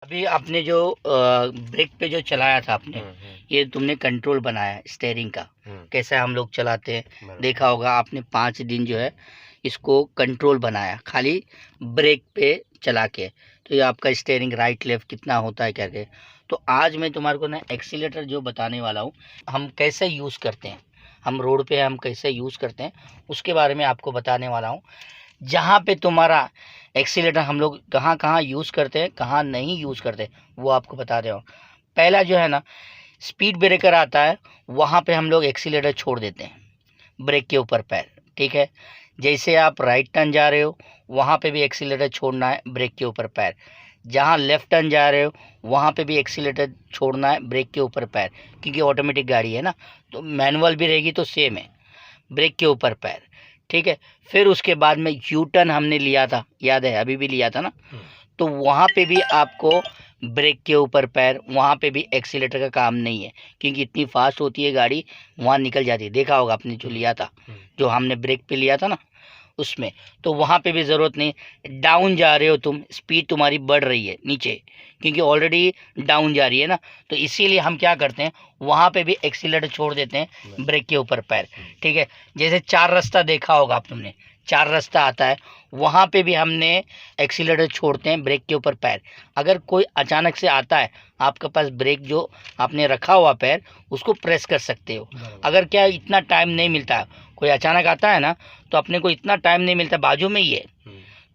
अभी आपने जो ब्रेक पे जो चलाया था आपने, ये तुमने कंट्रोल बनाया स्टेयरिंग का। कैसे हम लोग चलाते हैं बराबर। देखा होगा आपने, 5 दिन जो है इसको कंट्रोल बनाया खाली ब्रेक पे चला के। तो ये आपका स्टेयरिंग राइट लेफ्ट कितना होता है करके। तो आज मैं तुम्हारे को ना एक्सीलेटर जो बताने वाला हूँ, हम कैसे यूज़ करते हैं, हम रोड पे हम कैसे यूज़ करते हैं उसके बारे में आपको बताने वाला हूँ। जहाँ पे तुम्हारा एक्सीलेटर हम लोग कहाँ कहाँ यूज़ करते हैं, कहाँ नहीं यूज़ करते, वो आपको बता रहा हूँ। पहला जो है ना, स्पीड ब्रेकर आता है, वहाँ पे हम लोग एक्सीलेटर छोड़ देते हैं, ब्रेक के ऊपर पैर। ठीक है, जैसे आप राइट टर्न जा रहे हो वहाँ पे भी एक्सीलेटर छोड़ना है, ब्रेक के ऊपर पैर। जहाँ लेफ्ट टर्न जा रहे हो वहाँ पे भी एक्सीलेटर छोड़ना है, ब्रेक के ऊपर पैर, क्योंकि ऑटोमेटिक गाड़ी है ना, तो मैनुअल भी रहेगी तो सेम है, ब्रेक के ऊपर पैर। ठीक है, फिर उसके बाद में यू टर्न हमने लिया था, याद है, अभी भी लिया था ना, तो वहाँ पे भी आपको ब्रेक के ऊपर पैर, वहाँ पे भी एक्सीलेटर का काम नहीं है, क्योंकि इतनी फास्ट होती है गाड़ी, वहाँ निकल जाती है। देखा होगा आपने जो लिया था, जो हमने ब्रेक पे लिया था ना उसमें, तो वहाँ पे भी ज़रूरत नहीं। डाउन जा रहे हो तुम, स्पीड तुम्हारी बढ़ रही है नीचे, क्योंकि ऑलरेडी डाउन जा रही है ना, तो इसीलिए हम क्या करते हैं, वहाँ पे भी एक्सीलेटर छोड़ देते हैं, ब्रेक के ऊपर पैर। ठीक है, जैसे 4 रास्ता देखा होगा आप तुमने, 4 रास्ता आता है, वहाँ पे भी हमने एक्सीलेटर छोड़ते हैं, ब्रेक के ऊपर पैर। अगर कोई अचानक से आता है आपके पास, ब्रेक जो आपने रखा हुआ पैर उसको प्रेस कर सकते हो। अगर क्या इतना टाइम नहीं मिलता है, कोई अचानक आता है ना, तो अपने को इतना टाइम नहीं मिलता, बाजू में ही है,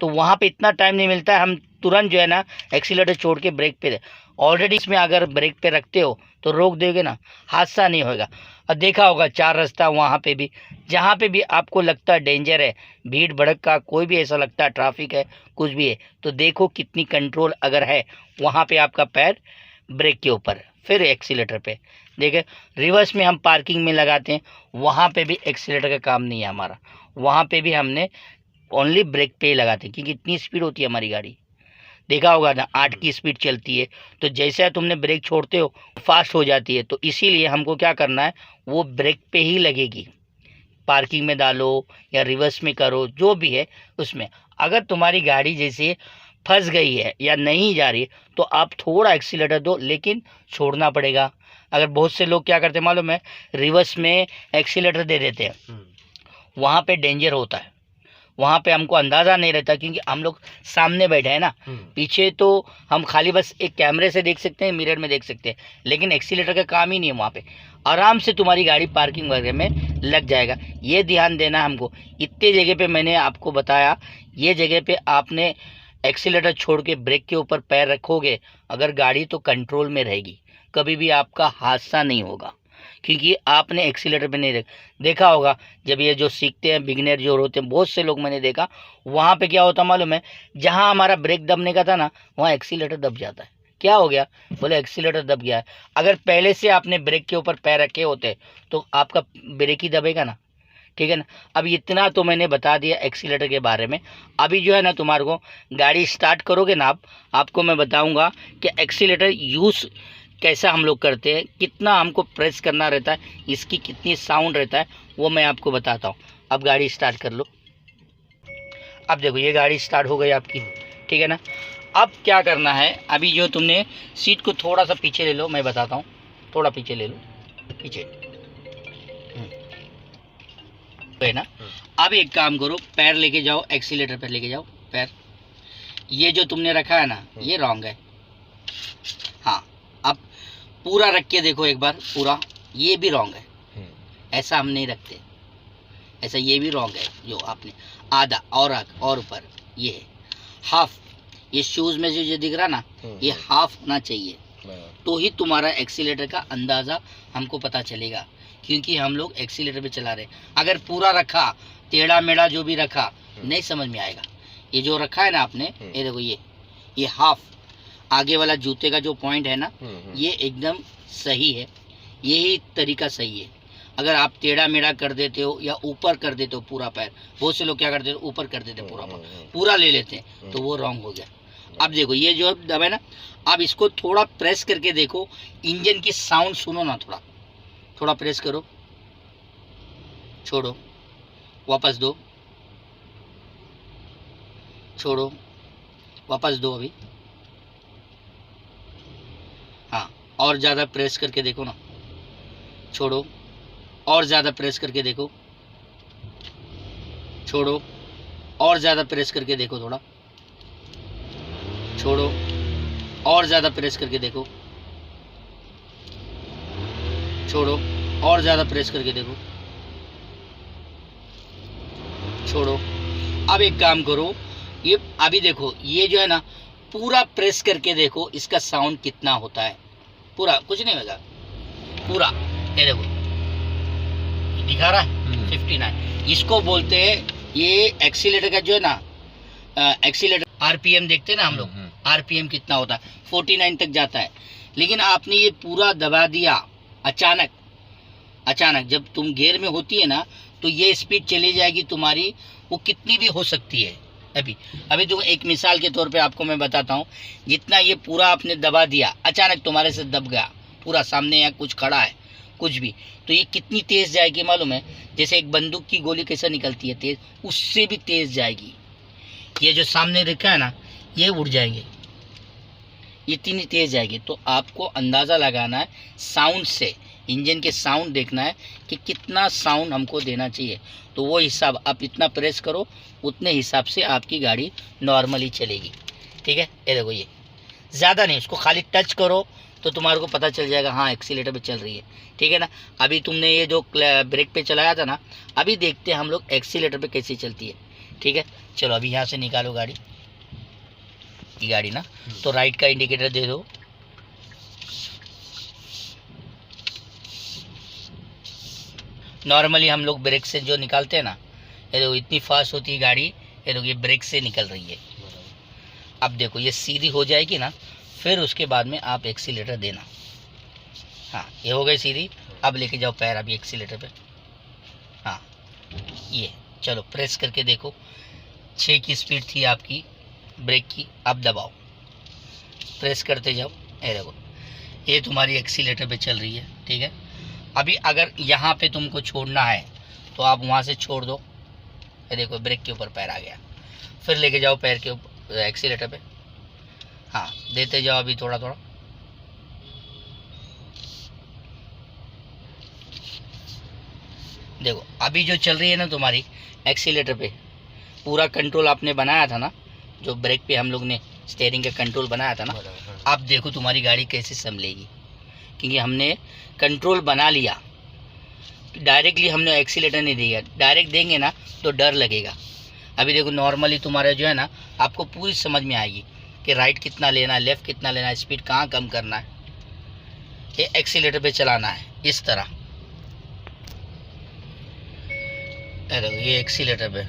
तो वहाँ पे इतना टाइम नहीं मिलता है, हम तुरंत जो है ना एक्सीलेटर छोड़ के ब्रेक पे। ऑलरेडी इसमें अगर ब्रेक पे रखते हो तो रोक दोगे ना, हादसा नहीं होगा। और देखा होगा 4 रास्ता, वहाँ पे भी जहाँ पे भी आपको लगता है डेंजर है, भीड़ भड़क का कोई भी ऐसा लगता है, ट्रैफिक है, कुछ भी है, तो देखो कितनी कंट्रोल अगर है, वहाँ पे आपका पैर ब्रेक के ऊपर, फिर एक्सीलेटर पे। देखे, रिवर्स में हम पार्किंग में लगाते हैं, वहाँ पे भी एक्सीलेटर का काम नहीं है हमारा, वहाँ पे भी हमने ओनली ब्रेक पे ही लगाते हैं, क्योंकि इतनी स्पीड होती है हमारी गाड़ी। देखा होगा ना, 8 की स्पीड चलती है, तो जैसे तुमने ब्रेक छोड़ते हो फास्ट हो जाती है, तो इसीलिए हमको क्या करना है, वो ब्रेक पे ही लगेगी। पार्किंग में डालो या रिवर्स में करो, जो भी है उसमें। अगर तुम्हारी गाड़ी जैसे फंस गई है या नहीं जा रही है, तो आप थोड़ा एक्सीलेटर दो, लेकिन छोड़ना पड़ेगा। अगर बहुत से लोग क्या करते हैं मालूम है, रिवर्स में एक्सीलेटर दे देते हैं, वहाँ पे डेंजर होता है, वहाँ पे हमको अंदाज़ा नहीं रहता, क्योंकि हम लोग सामने बैठे हैं ना, पीछे तो हम खाली बस एक कैमरे से देख सकते हैं, मिरर में देख सकते हैं, लेकिन एक्सीलेटर का काम ही नहीं है। वहाँ पे आराम से तुम्हारी गाड़ी पार्किंग वगैरह में लग जाएगा। ये ध्यान देना हमको, इतने जगह पे मैंने आपको बताया, ये जगह पे आपने एक्सीलेटर छोड़ के ब्रेक के ऊपर पैर रखोगे, अगर गाड़ी तो कंट्रोल में रहेगी, कभी भी आपका हादसा नहीं होगा, क्योंकि आपने एक्सीलेटर पे नहीं देखा होगा। जब ये जो सीखते हैं बिगिनर जो होते हैं, बहुत से लोग मैंने देखा, वहाँ पे क्या होता मालूम है, जहाँ हमारा ब्रेक दबने का था ना, वहाँ एक्सीलेटर दब जाता है। क्या हो गया, बोले एक्सीलेटर दब गया है। अगर पहले से आपने ब्रेक के ऊपर पैर रखे होते तो आपका ब्रेक ही दबेगा ना। ठीक है ना, अब इतना तो मैंने बता दिया एक्सीलेटर के बारे में। अभी जो है ना, तुम्हारे को गाड़ी स्टार्ट करोगे ना, आपको मैं बताऊंगा कि एक्सीलेटर यूज़ कैसा हम लोग करते हैं, कितना हमको प्रेस करना रहता है, इसकी कितनी साउंड रहता है, वो मैं आपको बताता हूँ। अब गाड़ी स्टार्ट कर लो। अब देखो ये गाड़ी स्टार्ट हो गई आपकी, ठीक है ना। अब क्या करना है, अभी जो तुमने सीट को थोड़ा सा पीछे ले लो, मैं बताता हूँ, थोड़ा पीछे ले लो, पीछे है ना। अब एक काम करो, पैर लेके जाओ, एक्सीलेटर पर लेके जाओ पैर। ये जो तुमने रखा है ना, ये रॉन्ग है। हाँ, अब पूरा रख के देखो एक बार, पूरा, ये भी रॉन्ग है, ऐसा हम नहीं रखते, ऐसा ये भी रॉन्ग है। जो आपने आधा और ऊपर, ये है हाफ, ये शूज में जो दिख रहा ना, ये हाफ होना चाहिए, तो ही तुम्हारा एक्सीलेटर का अंदाज़ा हमको पता चलेगा, क्योंकि हम लोग एक्सीलेटर पे चला रहे। अगर पूरा रखा, टेढ़ा मेढ़ा जो भी रखा, नहीं समझ में आएगा। ये जो रखा है ना आपने, ये देखो, ये हाफ, आगे वाला जूते का जो पॉइंट है ना, ये एकदम सही है, यही तरीका सही है। अगर आप टेढ़ा मेढ़ा कर देते हो या ऊपर कर देते हो पूरा पैर, बहुत से लोग क्या करते हैं, ऊपर कर देते हैं पूरा पैर, पूरा ले लेते हैं, तो वो रॉन्ग हो गया। अब देखो ये जो दबा है ना, अब इसको थोड़ा प्रेस करके देखो, इंजन की साउंड सुनो ना, थोड़ा थोड़ा प्रेस करो, छोड़ो, वापस दो, छोड़ो, वापस दो, अभी और ज़्यादा प्रेस करके देखो ना, छोड़ो, और ज़्यादा प्रेस करके देखो, छोड़ो, और ज़्यादा प्रेस करके देखो, थोड़ा छोड़ो, और ज़्यादा प्रेस करके देखो, छोड़ो, और ज़्यादा प्रेस करके देखो, छोड़ो। अब एक काम करो, ये अभी देखो, ये जो है ना पूरा प्रेस करके देखो इसका साउंड कितना होता है। पूरा कुछ नहीं होगा, पूरा ये देखो दिखा रहा है 59। इसको बोलते हैं, ये एक्सीलेटर का जो है ना, एक्सीलेटर आरपीएम देखते हैं ना हम लोग, आरपीएम कितना होता है, 49 तक जाता है। लेकिन आपने ये पूरा दबा दिया अचानक, जब तुम गियर में होती है ना तो ये स्पीड चली जाएगी तुम्हारी, वो कितनी भी हो सकती है। अभी तुम एक मिसाल के तौर पे आपको मैं बताता हूँ, जितना ये पूरा आपने दबा दिया, अचानक तुम्हारे से दब गया पूरा, सामने या कुछ खड़ा है कुछ भी, तो ये कितनी तेज़ जाएगी मालूम है? जैसे एक बंदूक की गोली कैसे निकलती है तेज़, उससे भी तेज़ जाएगी। ये जो सामने रखा है ना, ये उड़ जाएंगे, इतनी तेज़ जाएगी। तो आपको अंदाज़ा लगाना है साउंड से, इंजन के साउंड देखना है कि कितना साउंड हमको देना चाहिए, तो वो हिसाब आप इतना प्रेस करो, उतने हिसाब से आपकी गाड़ी नॉर्मली चलेगी। ठीक है, ये देखो, ये ज़्यादा नहीं, उसको खाली टच करो तो तुम्हारे को पता चल जाएगा हाँ एक्सीलेटर पे चल रही है। ठीक है ना। अभी तुमने ये जो ब्रेक पे चलाया था ना, अभी देखते हैं हम लोग एक्सीलेटर पे कैसे चलती है। ठीक है, चलो अभी यहाँ से निकालो गाड़ी, ये गाड़ी ना, तो राइट का इंडिकेटर दे दो। नॉर्मली हम लोग ब्रेक से जो निकालते हैं ना, ये देखो इतनी फास्ट होती है गाड़ी, ये देखो ये ब्रेक से निकल रही है। अब देखो ये सीधी हो जाएगी ना, फिर उसके बाद में आप एक्सीलेटर देना। हाँ, ये हो गई सीधी। अब लेके जाओ पैर अभी एक्सीलेटर पे। हाँ, ये चलो प्रेस करके देखो, 6 की स्पीड थी आपकी ब्रेक की, अब दबाओ, प्रेस करते जाओ, ये देखो ये तुम्हारी एक्सीलेटर पे चल रही है। ठीक है, अभी अगर यहाँ पे तुमको छोड़ना है तो आप वहाँ से छोड़ दो, ये देखो ब्रेक के ऊपर पैर आ गया, फिर लेके जाओ पैर के ऊपर एक्सीलेटर पे। हाँ, देते जाओ अभी थोड़ा थोड़ा, देखो अभी जो चल रही है ना तुम्हारी एक्सीलेटर पे, पूरा कंट्रोल आपने बनाया था ना, जो ब्रेक पे हम लोग ने स्टीयरिंग का कंट्रोल बनाया था ना, अब देखो तुम्हारी गाड़ी कैसे संभलेगी, क्योंकि हमने कंट्रोल बना लिया। डायरेक्टली हमने एक्सीलेटर नहीं दिया, डायरेक्ट देंगे ना तो डर लगेगा। अभी देखो नॉर्मली तुम्हारा जो है ना, आपको पूरी समझ में आएगी कि राइट कितना लेना है, लेफ़्ट कितना लेना है, स्पीड कहाँ कम करना है, ये एक्सीलेटर पे चलाना है इस तरह। देखो ये एक्सीलेटर पे,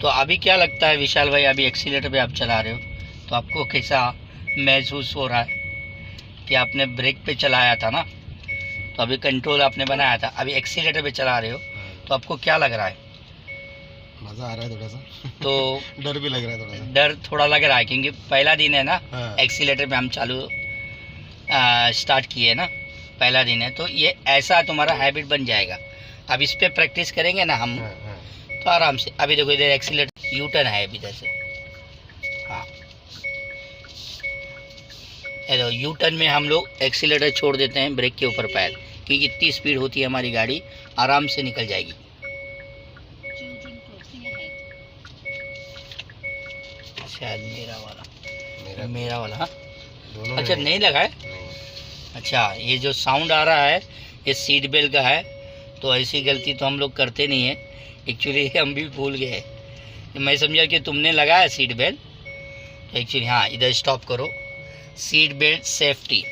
तो अभी क्या लगता है विशाल भाई, अभी एक्सीलेटर पे आप चला रहे हो तो आपको कैसा महसूस हो रहा है कि आपने ब्रेक पे चलाया था ना, तो अभी कंट्रोल आपने बनाया था, अभी एक्सीलेटर पे चला रहे हो तो आपको क्या लग रहा है? मज़ा आ रहा है थोड़ा सा, तो डर भी लग रहा है थोड़ा सा, डर थोड़ा लग रहा है क्योंकि पहला दिन है ना, एक्सीलेटर पे हम स्टार्ट किए ना, पहला दिन है, तो ये ऐसा तुम्हारा हैबिट बन जाएगा। अब इस पर प्रैक्टिस करेंगे ना हम तो आराम से। अभी देखो इधर एक्सीलेटर यू टर्न है अभी इधर से, हाँ देखो यू टर्न में हम लोग एक्सीलेटर छोड़ देते हैं ब्रेक के ऊपर पैर, क्योंकि इतनी स्पीड होती है हमारी गाड़ी आराम से निकल जाएगी। शायद मेरा वाला हाँ, अच्छा नहीं लगा है, अच्छा ये जो साउंड आ रहा है ये सीट बेल्ट का है, तो ऐसी गलती तो हम लोग करते नहीं है एक्चुअली, हम भी भूल गए। मैं समझा कि तुमने लगाया सीट बेल्ट, तो एक्चुअली हाँ इधर स्टॉप करो, सीट बेल्ट सेफ्टी।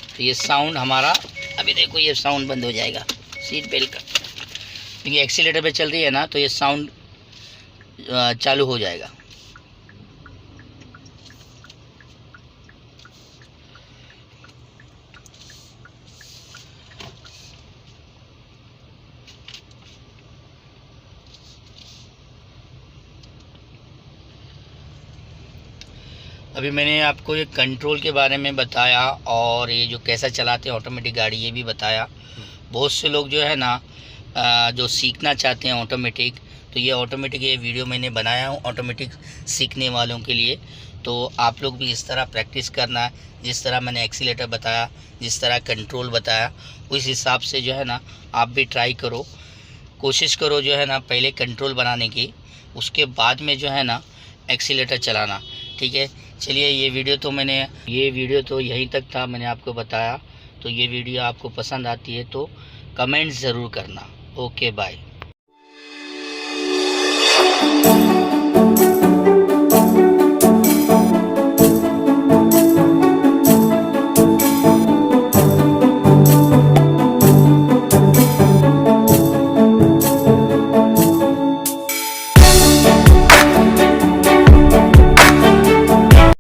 तो ये साउंड हमारा, अभी देखो ये साउंड बंद हो जाएगा सीट बेल्ट का, क्योंकि एक्सीलेटर पे चल रही है ना, तो ये साउंड चालू हो जाएगा। अभी मैंने आपको ये कंट्रोल के बारे में बताया और ये जो कैसा चलाते हैं ऑटोमेटिक गाड़ी ये भी बताया। बहुत से लोग जो है ना जो सीखना चाहते हैं ऑटोमेटिक, तो ये ऑटोमेटिक ये वीडियो मैंने बनाया हूँ ऑटोमेटिक सीखने वालों के लिए। तो आप लोग भी इस तरह प्रैक्टिस करना, जिस तरह मैंने एक्सीलेटर बताया, जिस तरह कंट्रोल बताया, उस हिसाब से जो है ना आप भी ट्राई करो, कोशिश करो जो है ना पहले कंट्रोल बनाने की, उसके बाद में जो है ना एक्सीलेटर चलाना। ठीक है, चलिए ये वीडियो तो यहीं तक था, मैंने आपको बताया। तो ये वीडियो आपको पसंद आती है तो कमेंट्स ज़रूर करना। Okay bye.